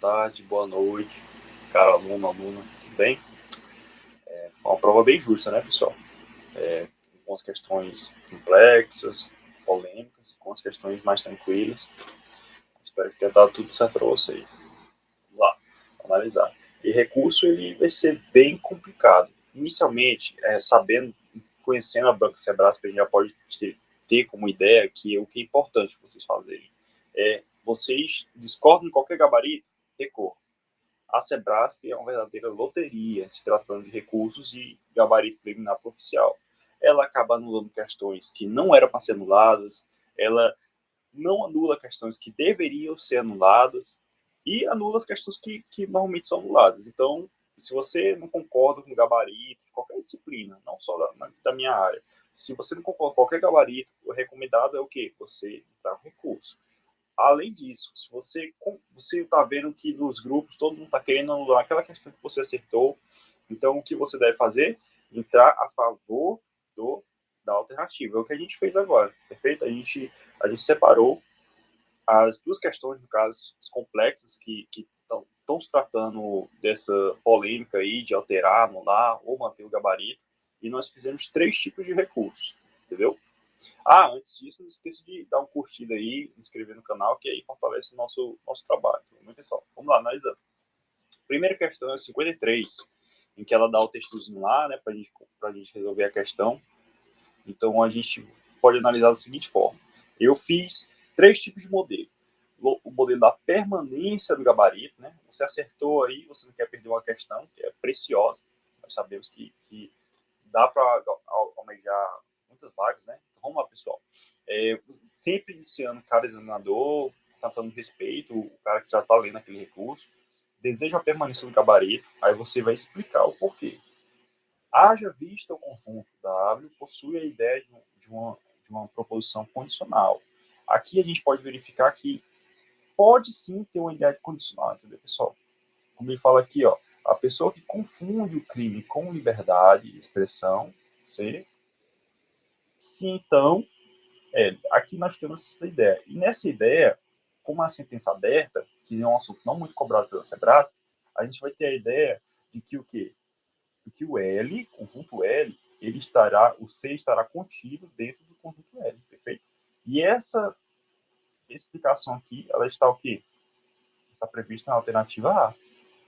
Tarde, boa noite, cara aluno, aluna, tudo bem? Foi uma prova bem justa, né, pessoal? Com as questões complexas, polêmicas, com as questões mais tranquilas. Espero que tenha dado tudo certo para vocês. Vamos lá, analisar. E recurso, ele vai ser bem complicado. Inicialmente, sabendo, conhecendo a banca Sebrasp, a gente já pode ter como ideia que o que é importante vocês fazerem é, vocês discordam de qualquer gabarito, recorram. A Sebrasp é uma verdadeira loteria, se tratando de recursos de gabarito preliminar para oficial. Ela acaba anulando questões que não eram para ser anuladas, ela não anula questões que deveriam ser anuladas e anula as questões que normalmente são anuladas. Então, se você não concorda com gabaritos, qualquer disciplina, não só da minha área, se você não concorda com qualquer gabarito, o recomendado é o quê? Você entrar no recurso. Além disso, se você está vendo que nos grupos todo mundo está querendo anular aquela questão que você acertou, então o que você deve fazer? Entrar a favor do, da alternativa. É o que a gente fez agora, perfeito? A gente separou as duas questões, no caso, complexas que estão se tratando dessa polêmica aí de alterar, anular ou manter o gabarito, e nós fizemos três tipos de recursos, entendeu? Antes disso, não esqueça de dar uma curtida aí, inscrever no canal, que aí fortalece o nosso trabalho. Muito pessoal. Vamos lá, analisando. Primeira questão é 53, em que ela dá o textozinho lá, né, pra gente resolver a questão. Então, a gente pode analisar da seguinte forma. Eu fiz três tipos de modelo. O modelo da permanência do gabarito, né? Você acertou aí, você não quer perder uma questão, que é preciosa. Nós sabemos que dá para almejar muitas vagas, né? Então, vamos lá, pessoal. Sempre iniciando cada examinador, tratando respeito, o cara que já está lendo aquele recurso, deseja a permanência do gabarito, aí você vai explicar o porquê. Haja vista o conjunto W possui a ideia de uma proposição condicional. Aqui a gente pode verificar que pode sim ter uma ideia de condicional, entendeu, pessoal? Como ele fala aqui, ó, a pessoa que confunde o crime com liberdade de expressão, C. Se então, aqui nós temos essa ideia. E nessa ideia, como a sentença aberta, que é um assunto não muito cobrado pela Sebrasp, a gente vai ter a ideia de que o quê? De que o L, conjunto L, o C estará contido dentro do conjunto L, perfeito? E essa explicação aqui, ela está o quê? Está prevista na alternativa A,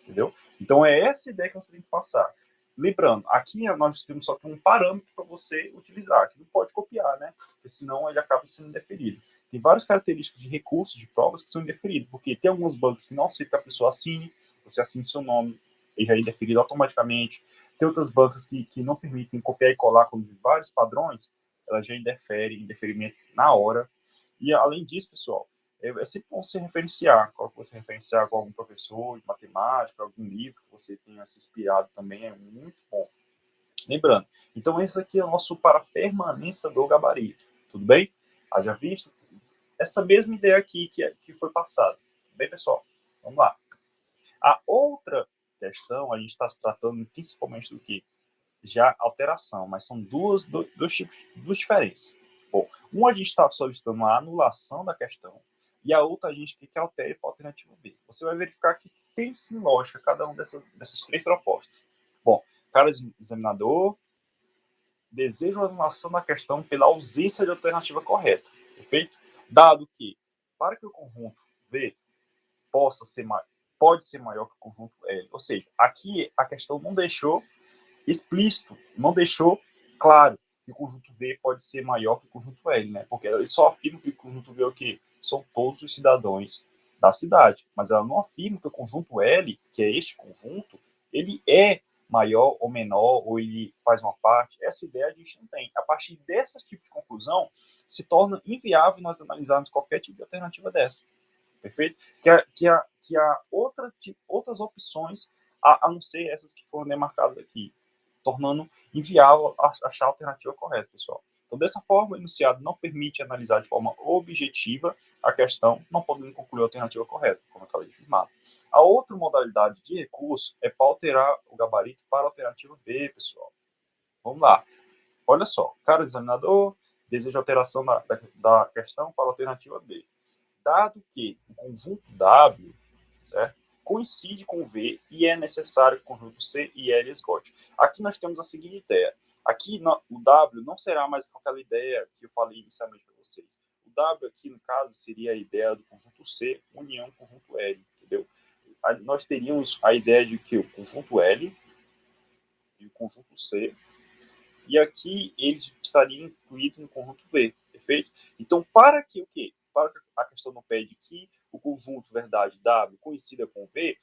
entendeu? Então é essa ideia que você tem que passar. Lembrando, aqui nós temos só que um parâmetro para você utilizar, que não pode copiar, né? Porque senão ele acaba sendo indeferido. Tem várias características de recursos, de provas que são indeferidos, porque tem alguns bancos que não aceitam que a pessoa assine, você assine seu nome, ele já é indeferido automaticamente. Tem outras bancas que não permitem copiar e colar, como de vários padrões, ela já indefere, indeferimento na hora. E além disso, pessoal, é sempre bom você referenciar, você referenciar com algum professor de matemática, algum livro que você tenha se inspirado também, é muito bom. Lembrando, então esse aqui é o nosso para permanência do gabarito, tudo bem? Haja visto essa mesma ideia aqui que foi passada, tudo bem, pessoal? Vamos lá. A outra questão, a gente está se tratando principalmente do que? Já alteração, mas são dois tipos, duas diferenças. Bom, a gente está solicitando a anulação da questão e a outra a gente quer que altere para a alternativa B. Você vai verificar que tem sim lógica cada uma dessas três propostas. Bom, cada examinador deseja a anulação da questão pela ausência de alternativa correta, perfeito? Dado que, para que o conjunto V possa ser pode ser maior que o conjunto L, ou seja, aqui a questão não deixou explícito, não deixou claro que o conjunto V pode ser maior que o conjunto L, né? Porque ele só afirma que o conjunto V é o quê? São todos os cidadãos da cidade, mas ela não afirma que o conjunto L, que é este conjunto, ele é maior ou menor, ou ele faz uma parte. Essa ideia a gente não tem. A partir desse tipo de conclusão, se torna inviável nós analisarmos qualquer tipo de alternativa dessa. Perfeito? Que há outras opções a não ser essas que foram demarcadas aqui, tornando inviável achar a alternativa correta, pessoal. Então, dessa forma, o enunciado não permite analisar de forma objetiva a questão, não podendo concluir a alternativa correta, como eu acabei de afirmar. A outra modalidade de recurso é para alterar o gabarito para a alternativa B, pessoal. Vamos lá. Olha só, cara examinador deseja alteração da questão para a alternativa B. Dado que o conjunto W, certo, coincide com V e é necessário que o conjunto C e L esgote. Aqui nós temos a seguinte ideia. Aqui o W não será mais aquela ideia que eu falei inicialmente para vocês. O W aqui, no caso, seria a ideia do conjunto C união conjunto L, entendeu? Nós teríamos a ideia de que o conjunto L e o conjunto C, e aqui eles estariam incluídos no conjunto V, perfeito? Então, para que o quê? Para que a questão não pede que o conjunto verdade W coincida com V,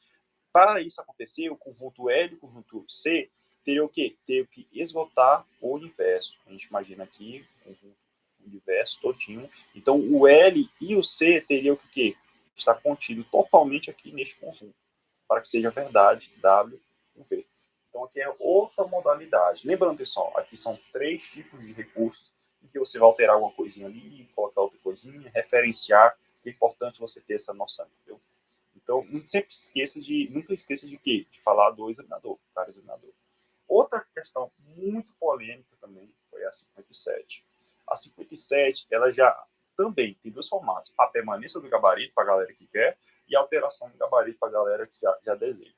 para isso acontecer, o conjunto L e o conjunto C teriam o quê? Teriam que esgotar o universo. A gente imagina aqui o conjunto universo todinho. Então, o L e o C teriam que o quê? Estar contido totalmente aqui neste conjunto, para que seja verdade W com V. Então, aqui é outra modalidade. Lembrando, pessoal, aqui são 3 tipos de recursos em que você vai alterar alguma coisinha ali, colocar outra coisinha, referenciar. É importante você ter essa noção, entendeu? Então, nunca esqueça de quê? De falar do examinador, cara examinador. Outra questão muito polêmica também foi a 57. A 57, ela já também tem 2 formatos. A permanência do gabarito para a galera que quer e a alteração do gabarito para a galera que já deseja.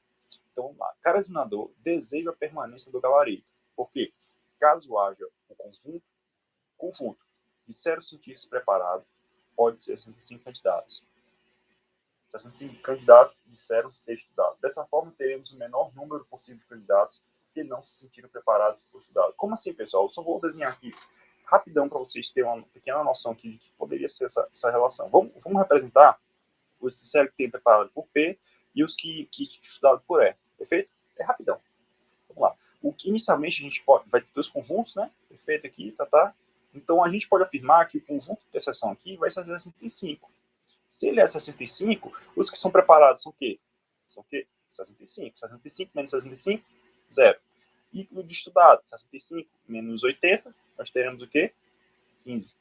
Então, lá, cara examinador deseja a permanência do gabarito. Por quê? Caso haja o conjunto de 0 cientistas preparados, pode ser 65 candidatos. 65 candidatos disseram ter estudado. Dessa forma, teremos o menor número possível de candidatos que não se sentiram preparados para estudar. Como assim, pessoal? Eu só vou desenhar aqui rapidão para vocês terem uma pequena noção aqui de que poderia ser essa relação. Vamos representar os que disseram que tem preparado por P e os que estudaram por E. Perfeito? É rapidão. Vamos lá. O que inicialmente a gente vai ter 2 conjuntos, né? Perfeito aqui, tá? Então a gente pode afirmar que o conjunto de interseção aqui vai ser 65. Se ele é 65, os que são preparados são o quê? São o quê? 65. 65 menos 65, 0. E o de estudado, 65 menos 80, nós teremos o quê? 15.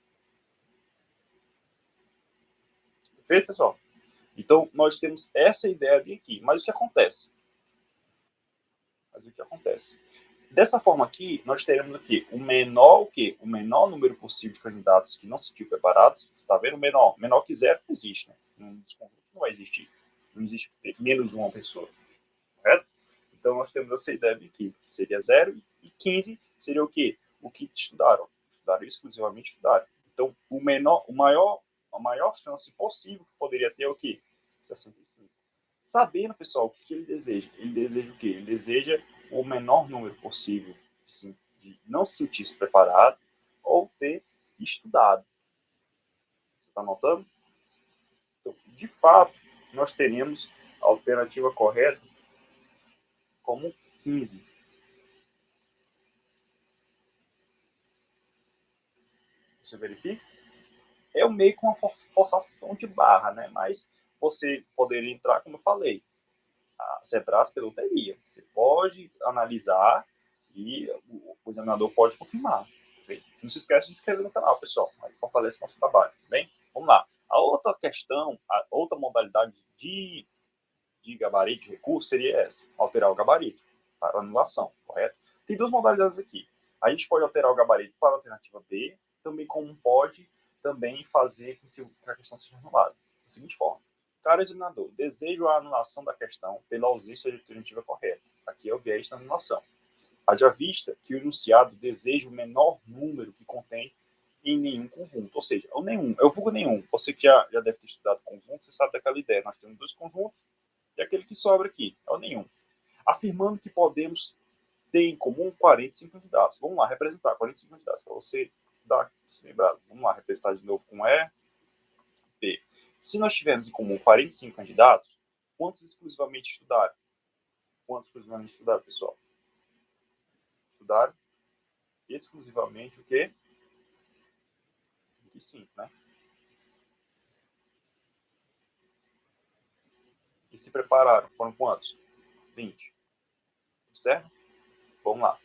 Perfeito, pessoal? Então, nós temos essa ideia bem aqui. Mas o que acontece? Dessa forma aqui, nós teremos aqui o menor número possível de candidatos que não se sentiu preparados. Você está vendo? Menor que 0 não existe, né? Não vai existir. Não existe menos uma pessoa. Correto? Então, nós temos essa ideia aqui, que seria 0, e 15 seria o quê? O que estudaram. Estudaram exclusivamente estudaram. Então, a maior chance possível que poderia ter é o quê? 65. Sabendo, pessoal, o que ele deseja? Ele deseja o quê? Ele deseja o menor número possível de não se sentir preparado ou ter estudado. Você está notando? Então, de fato, nós teremos a alternativa correta como 15. Você verifica? É meio que uma forçação de barra, né? Mas você poderia entrar, como eu falei, a Sebras pela loteria. Você pode analisar e o examinador pode confirmar. Bem? Não se esqueça de se inscrever no canal, pessoal. Aí fortalece nosso trabalho. Bem? Vamos lá. A outra questão, a outra modalidade de gabarito, de recurso, seria essa: alterar o gabarito para anulação, correto? Tem 2 modalidades aqui. A gente pode alterar o gabarito para a alternativa B, também como pode também fazer com que a questão seja anulada. Da seguinte forma: caro examinador, desejo a anulação da questão pela ausência de alternativa correta. Aqui é o viés da anulação. Haja vista que o enunciado deseja o menor número que contém em nenhum conjunto, ou seja, o nenhum, eu vulgo nenhum. Você que já deve ter estudado conjunto, você sabe daquela ideia. Nós temos 2 conjuntos e aquele que sobra aqui é o nenhum. Afirmando que podemos ter em comum 45 candidatos. Vamos lá, representar 45 candidatos, para você se lembrar. Vamos lá, representar de novo com E, P. Se nós tivermos em comum 45 candidatos, quantos exclusivamente estudaram? Quantos exclusivamente estudaram, pessoal? Estudaram exclusivamente o quê? 25, né? E se prepararam, foram quantos? 20. Certo? Vamos lá.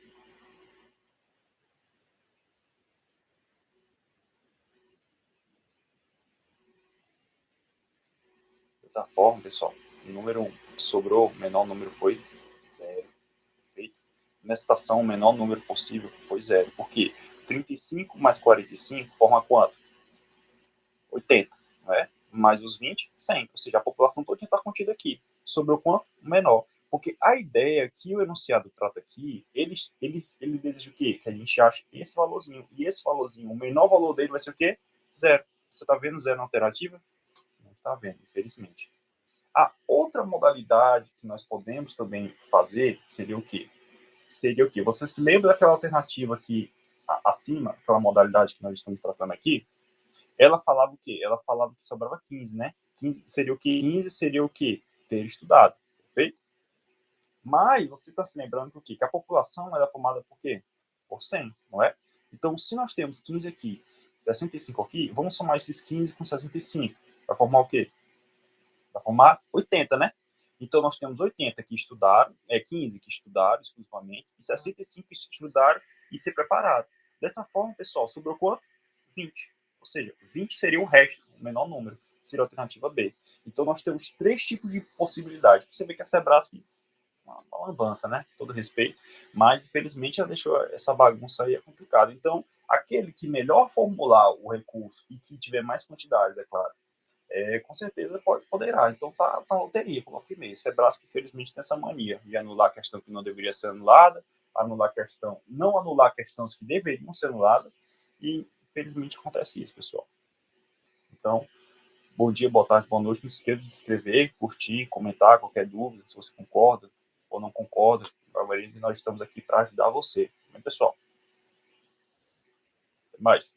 Dessa forma, pessoal, o número 1 que sobrou, o menor número foi 0. Perfeito? Nessa situação, o menor número possível foi 0. Por quê? 35 mais 45 forma quanto? 80, não é? Mais os 20, 100. Ou seja, a população toda está contida aqui. sobre o quanto menor. Porque a ideia que o enunciado trata aqui, ele deseja o quê? Que a gente ache esse valorzinho. E esse valorzinho, o menor valor dele vai ser o quê? Zero. Você está vendo zero na alternativa? Não está vendo, infelizmente. A outra modalidade que nós podemos também fazer seria o quê? Seria o quê? Você se lembra daquela alternativa aqui acima, aquela modalidade que nós estamos tratando aqui? Ela falava o quê? Ela falava que sobrava 15, né? 15 seria o quê? 15 seria o quê? Ter estudado, perfeito? Mas você está se lembrando que o quê? Que a população era formada por quê? Por 100, não é? Então, se nós temos 15 aqui, 65 aqui, vamos somar esses 15 com 65. Vai formar o quê? Vai formar 80, né? Então, nós temos 80 que estudaram, 15 que estudaram exclusivamente, e 65 que estudaram e se prepararam. Dessa forma, pessoal, sobrou quanto? 20. Ou seja, 20 seria o resto, o menor número, seria a alternativa B. Então, nós temos 3 tipos de possibilidades. Você vê que a Sebrasp uma lambança, né? Todo respeito. Mas, infelizmente, ela deixou essa bagunça aí, é complicado. Então, aquele que melhor formular o recurso e que tiver mais quantidades, é claro, com certeza poderá. Então tá loteria, como eu afirmei. Sebrasco, infelizmente, tem essa mania de anular a questão que não deveria ser anulada, não anular questões que deveriam ser anuladas, e infelizmente acontece isso, pessoal. Então, bom dia, boa tarde, boa noite. Não se esqueça de se inscrever, curtir, comentar qualquer dúvida, se você concorda ou não concorda. Nós estamos aqui para ajudar você. Bem, pessoal, até mais.